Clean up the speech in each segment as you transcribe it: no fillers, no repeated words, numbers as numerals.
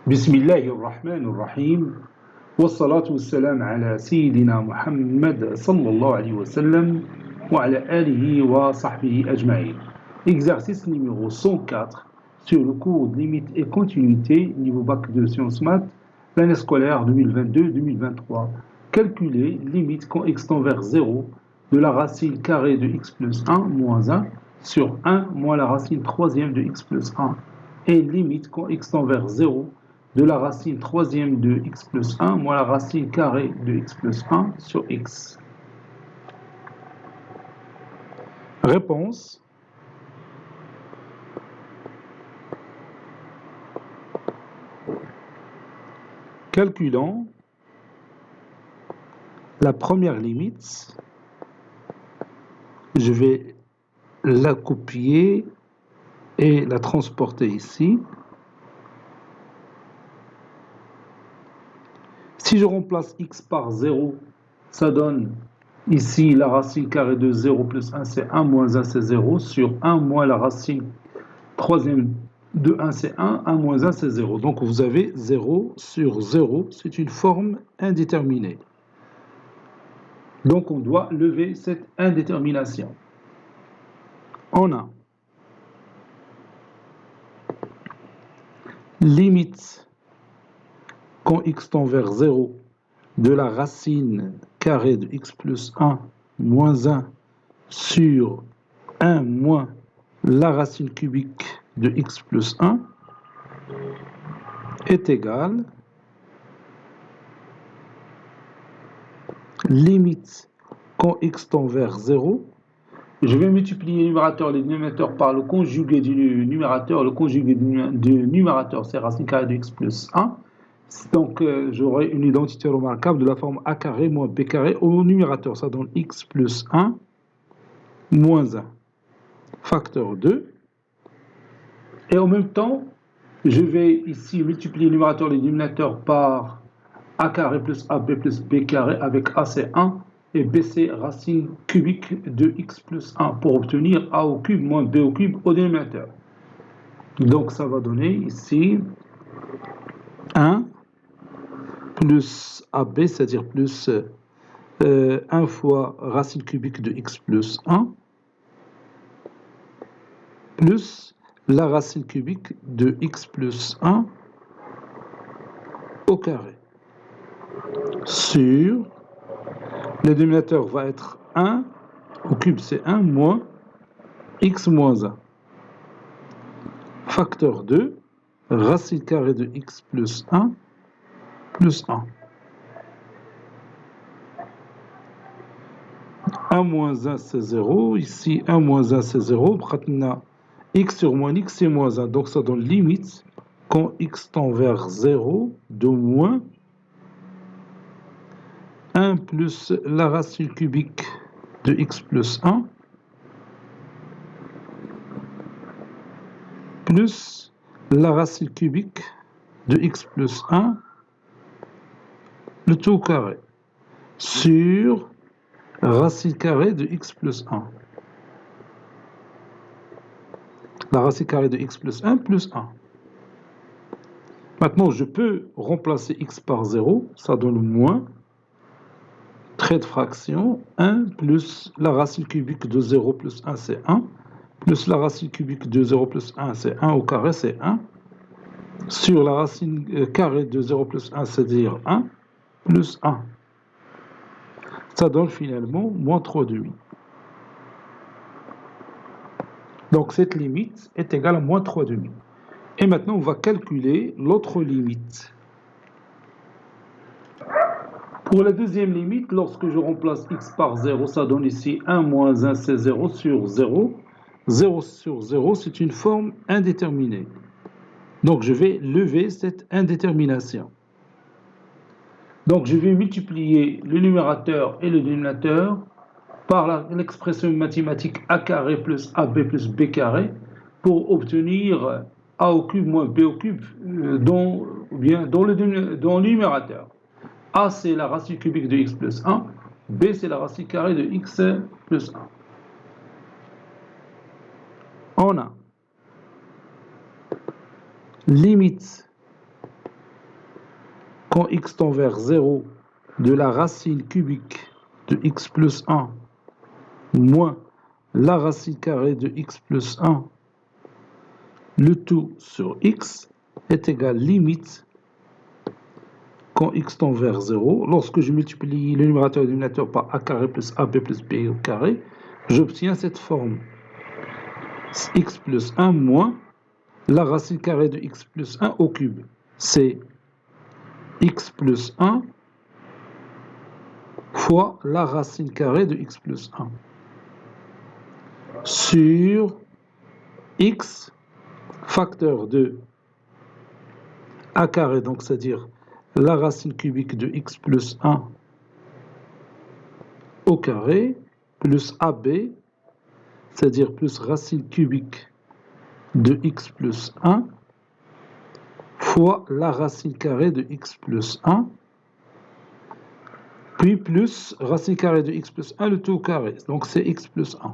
بسم الله الرحمن الرحيم والصلاة والسلام على سيدنا محمد صلى الله عليه وسلم وعلى آله وصحبه أجمعين. Exercice numéro 104 sur le cours de limite et continuité niveau bac de sciences maths l'année scolaire 2022-2023. Calculer limite convexe vers 0 de la racine carrée de x plus 1 moins 1 sur 1 moins la racine troisième de x plus 1 et limite convexe vers 0 de la racine troisième de x plus 1 moins la racine carrée de x plus 1 sur x. Réponse. Calculons la première limite. Je vais la copier et la transporter ici. Si je remplace x par 0, ça donne ici la racine carrée de 0 plus 1 c'est 1 moins 1 c'est 0 sur 1 moins la racine troisième de 1 c'est 1, 1 moins 1 c'est 0. Donc vous avez 0 sur 0, c'est une forme indéterminée. Donc on doit lever cette indétermination. On a limite quand x tend vers 0 de la racine carrée de x plus 1 moins 1 sur 1 moins la racine cubique de x plus 1 est égale limite quand x tend vers 0. Je vais multiplier le numérateur et le dénominateur par le conjugué du numérateur. Le conjugué du numérateur, c'est racine carrée de x plus 1. Donc, j'aurai une identité remarquable de la forme a carré moins b carré au numérateur. Ça donne x plus 1 moins 1. Facteur 2. Et en même temps, je vais ici multiplier le numérateur et le dénominateur par a carré plus ab plus b carré avec a c'est 1 et b c'est racine cubique de x plus 1 pour obtenir a au cube moins b au cube au dénominateur. Donc ça va donner ici 1 plus ab, c'est-à-dire plus 1 fois racine cubique de x plus 1 plus la racine cubique de x plus 1 au carré sur le dénominateur va être 1 au cube c'est 1 moins x moins 1. Facteur 2, racine carrée de x plus 1 plus 1. 1 moins 1 c'est 0, ici 1 moins 1 c'est 0, maintenant x sur moins x c'est moins 1, donc ça donne limite quand x tend vers 0 de moins 1 plus la racine cubique de x plus 1 plus la racine cubique de x plus 1 le tout au carré sur racine carrée de x plus 1. La racine carrée de x plus 1 plus 1. Maintenant, je peux remplacer x par 0, ça donne moins, trait de fraction, 1 plus la racine cubique de 0 plus 1 c'est 1, plus la racine cubique de 0 plus 1 c'est 1 au carré c'est 1, sur la racine carrée de 0 plus 1 c'est-à-dire 1, plus 1. Ça donne finalement moins 3 demi. Donc cette limite est égale à moins 3 demi. Et maintenant, on va calculer l'autre limite. Pour la deuxième limite, lorsque je remplace x par 0, ça donne ici 1 moins 1, c'est 0 sur 0. 0 sur 0, c'est une forme indéterminée. Donc, je vais lever cette indétermination. Donc, je vais multiplier le numérateur et le dénominateur par l'expression mathématique a carré plus ab plus b carré pour obtenir a au cube moins b au cube dans le numérateur. A, c'est la racine cubique de x plus 1. B, c'est la racine carrée de x plus 1. On a limite quand x tend vers 0 de la racine cubique de x plus 1 moins la racine carrée de x plus 1, le tout sur x est égal limite quand x tend vers 0. Lorsque je multiplie le numérateur et le dénominateur par a carré plus ab plus b au carré, j'obtiens cette forme. X plus 1 moins la racine carrée de x plus 1 au cube. C'est x plus 1 fois la racine carrée de x plus 1 sur x facteur de a carré, donc c'est-à-dire la racine cubique de x plus 1 au carré, plus ab, c'est-à-dire plus racine cubique de x plus 1 fois la racine carrée de x plus 1, puis plus racine carrée de x plus 1, le tout au carré, donc c'est x plus 1.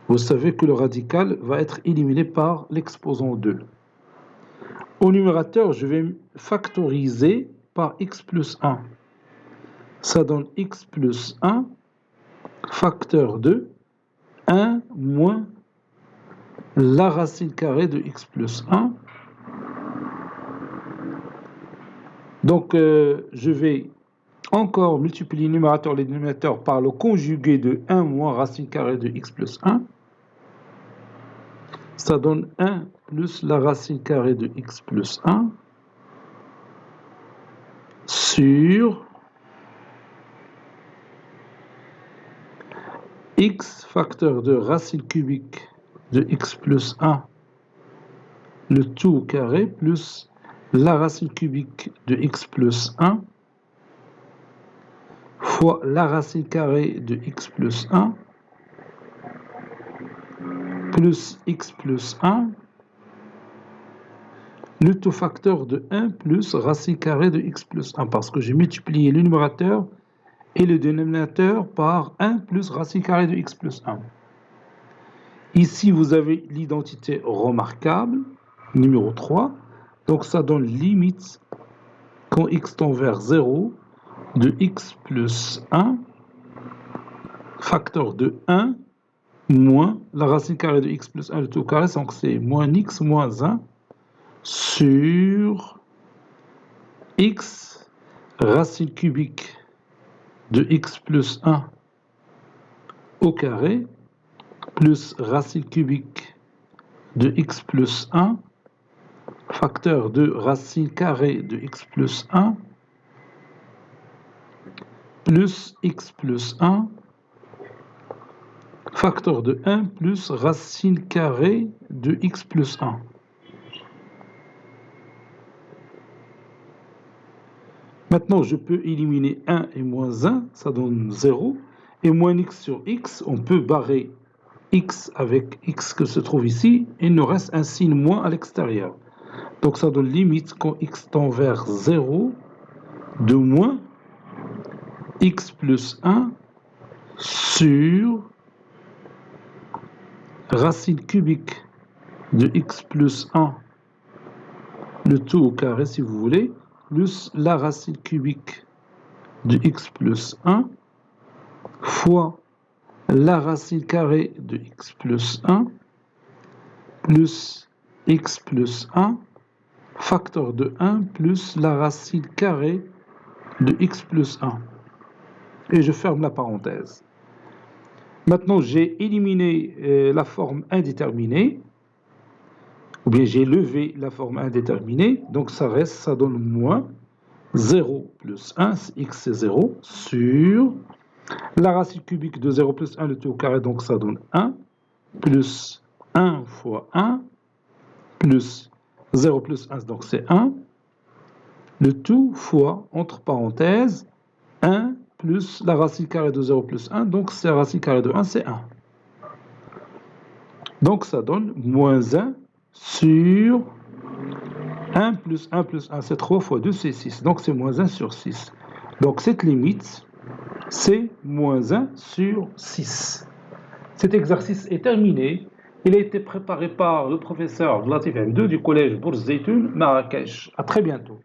Vous savez que le radical va être éliminé par l'exposant 2. Au numérateur, je vais factoriser par x plus 1. Ça donne x plus 1 facteur de 1 moins la racine carrée de x plus 1. Donc, je vais encore multiplier le numérateur et le dénominateur par le conjugué de 1 moins racine carrée de x plus 1. Ça donne 1 plus la racine carrée de x plus 1 sur x facteur de racine cubique de x plus 1, le tout au carré, plus la racine cubique de x plus 1 fois la racine carrée de x plus 1 plus x plus 1, le tout facteur de 1 plus racine carrée de x plus 1, parce que j'ai multiplié le numérateur et le dénominateur par 1 plus racine carrée de x plus 1. Ici, vous avez l'identité remarquable, numéro 3. Donc, ça donne limite quand x tend vers 0 de x plus 1, facteur de 1, moins la racine carrée de x plus 1, le tout au carré, donc c'est moins x moins 1 sur x racine cubique de x plus 1 au carré, plus racine cubique de x plus 1, facteur de racine carrée de x plus 1, plus x plus 1, facteur de 1 plus racine carrée de x plus 1. Maintenant, je peux éliminer 1 et moins 1, ça donne 0. Et moins x sur x, on peut barrer x avec x que se trouve ici. Il nous reste un signe moins à l'extérieur. Donc ça donne limite quand x tend vers 0 de moins x plus 1 sur racine cubique de x plus 1, le tout au carré si vous voulez, plus la racine cubique de x plus 1 fois la racine carrée de x plus 1 plus x plus 1 facteur de 1 plus la racine carrée de x plus 1. Et je ferme la parenthèse. Maintenant, j'ai éliminé la forme indéterminée, ou bien j'ai levé la forme indéterminée, donc ça reste, ça donne moins 0 plus 1, x c'est 0, sur la racine cubique de 0 plus 1, le tout au carré, donc ça donne 1, plus 1 fois 1, plus 0 plus 1, donc c'est 1, le tout fois, entre parenthèses, 1 plus la racine carrée de 0 plus 1, donc c'est la racine carrée de 1, c'est 1. Donc ça donne moins 1 sur 1 plus 1 plus 1, c'est 3 fois 2, c'est 6. Donc c'est moins 1 sur 6. Donc cette limite, c'est moins 1 sur 6. Cet exercice est terminé. Il a été préparé par le professeur Latif M2 du collège Bourz Zeytoun, Marrakech. À très bientôt.